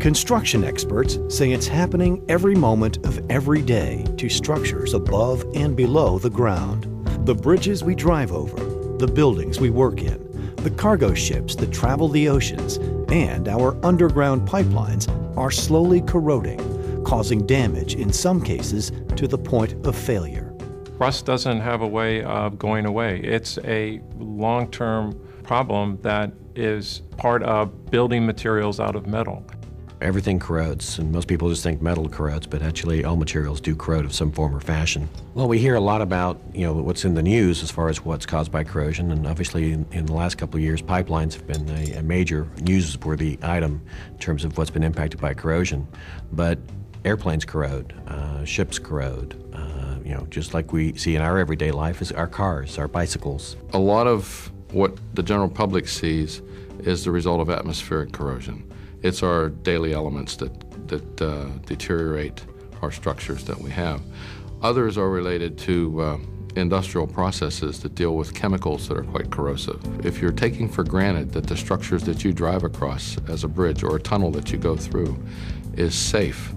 Construction experts say it's happening every moment of every day to structures above and below the ground. The bridges we drive over, the buildings we work in, the cargo ships that travel the oceans, and our underground pipelines are slowly corroding, causing damage in some cases to the point of failure. Rust doesn't have a way of going away. It's a long-term problem that is part of building materials out of metal. Everything corrodes, and most people just think metal corrodes, but actually all materials do corrode of some form or fashion. Well, we hear a lot about, what's in the news as far as what's caused by corrosion, and obviously in the last couple of years, pipelines have been a major newsworthy item in terms of what's been impacted by corrosion. But airplanes corrode, ships corrode, just like we see in our everyday life is our cars, our bicycles. A lot of what the general public sees is the result of atmospheric corrosion. It's our daily elements that deteriorate our structures that we have. Others are related to industrial processes that deal with chemicals that are quite corrosive. If you're taking for granted that the structures that you drive across as a bridge or a tunnel that you go through is safe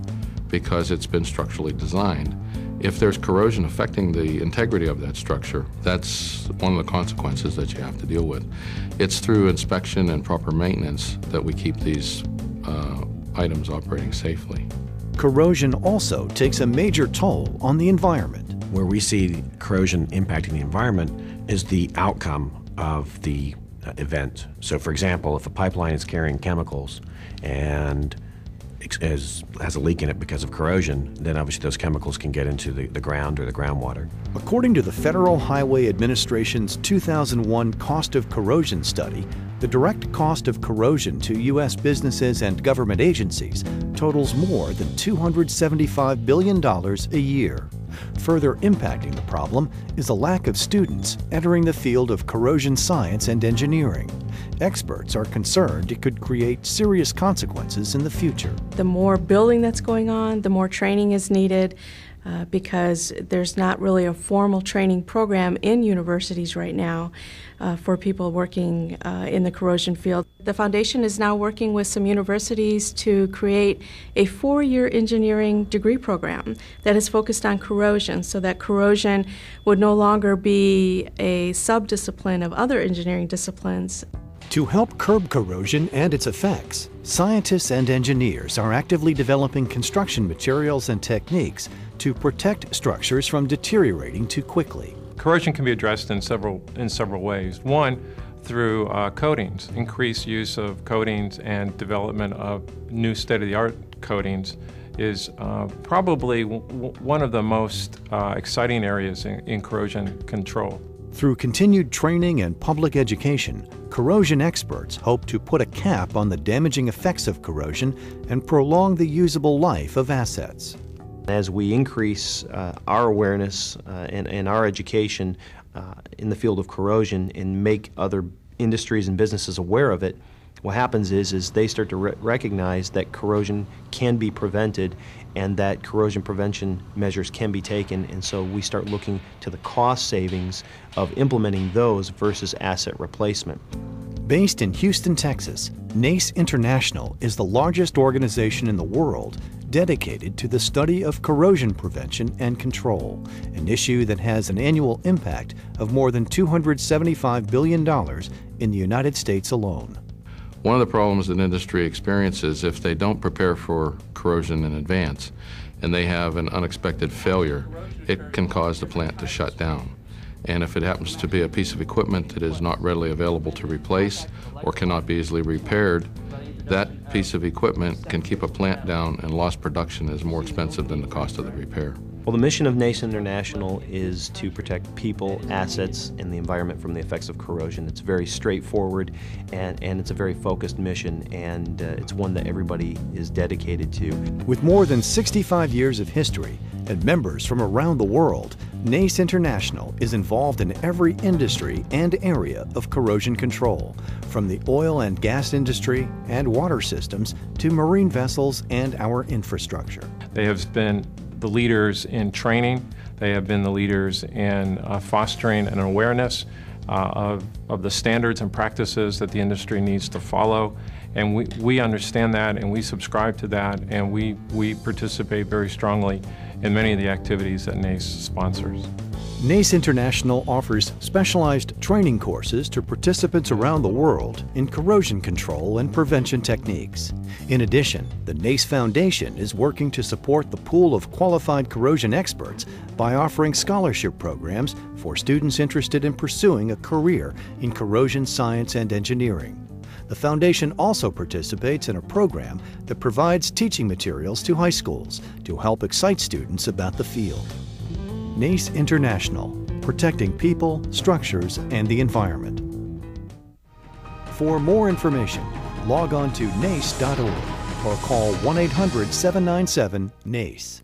because it's been structurally designed, if there's corrosion affecting the integrity of that structure, that's one of the consequences that you have to deal with. It's through inspection and proper maintenance that we keep these items operating safely. Corrosion also takes a major toll on the environment. Where we see corrosion impacting the environment is the outcome of the event. So for example, if a pipeline is carrying chemicals and has a leak in it because of corrosion, then obviously those chemicals can get into the ground or the groundwater. According to the Federal Highway Administration's 2001 Cost of Corrosion study, the direct cost of corrosion to U.S. businesses and government agencies totals more than $275 billion a year. Further impacting the problem is a lack of students entering the field of corrosion science and engineering. Experts are concerned it could create serious consequences in the future. The more building that's going on, the more training is needed because there's not really a formal training program in universities right now for people working in the corrosion field. The foundation is now working with some universities to create a 4-year engineering degree program that is focused on corrosion, so that corrosion would no longer be a subdiscipline of other engineering disciplines. To help curb corrosion and its effects, scientists and engineers are actively developing construction materials and techniques to protect structures from deteriorating too quickly. Corrosion can be addressed in several ways. One, through coatings. Increased use of coatings and development of new state-of-the-art coatings is probably one of the most exciting areas in corrosion control. Through continued training and public education, corrosion experts hope to put a cap on the damaging effects of corrosion and prolong the usable life of assets. As we increase our awareness and our education in the field of corrosion and make other industries and businesses aware of it, what happens is they start to recognize that corrosion can be prevented and that corrosion prevention measures can be taken, and so we start looking to the cost savings of implementing those versus asset replacement. Based in Houston, Texas, NACE International is the largest organization in the world dedicated to the study of corrosion prevention and control, an issue that has an annual impact of more than $275 billion in the United States alone. One of the problems that industry experiences if they don't prepare for corrosion in advance and they have an unexpected failure, it can cause the plant to shut down. And if it happens to be a piece of equipment that is not readily available to replace or cannot be easily repaired, that piece of equipment can keep a plant down, and lost production is more expensive than the cost of the repair. Well, the mission of NACE International is to protect people, assets, and the environment from the effects of corrosion. It's very straightforward, and it's a very focused mission, and it's one that everybody is dedicated to. With more than 65 years of history and members from around the world, NACE International is involved in every industry and area of corrosion control, from the oil and gas industry and water systems to marine vessels and our infrastructure. They have been the leaders in training. They have been the leaders in fostering an awareness. of the standards and practices that the industry needs to follow. And we understand that, and we subscribe to that, and we participate very strongly in many of the activities that NACE sponsors. NACE International offers specialized training courses to participants around the world in corrosion control and prevention techniques. In addition, the NACE Foundation is working to support the pool of qualified corrosion experts by offering scholarship programs for students interested in pursuing a career in corrosion science and engineering. The Foundation also participates in a program that provides teaching materials to high schools to help excite students about the field. NACE International, protecting people, structures, and the environment. For more information, log on to nace.org or call 1-800-797-NACE.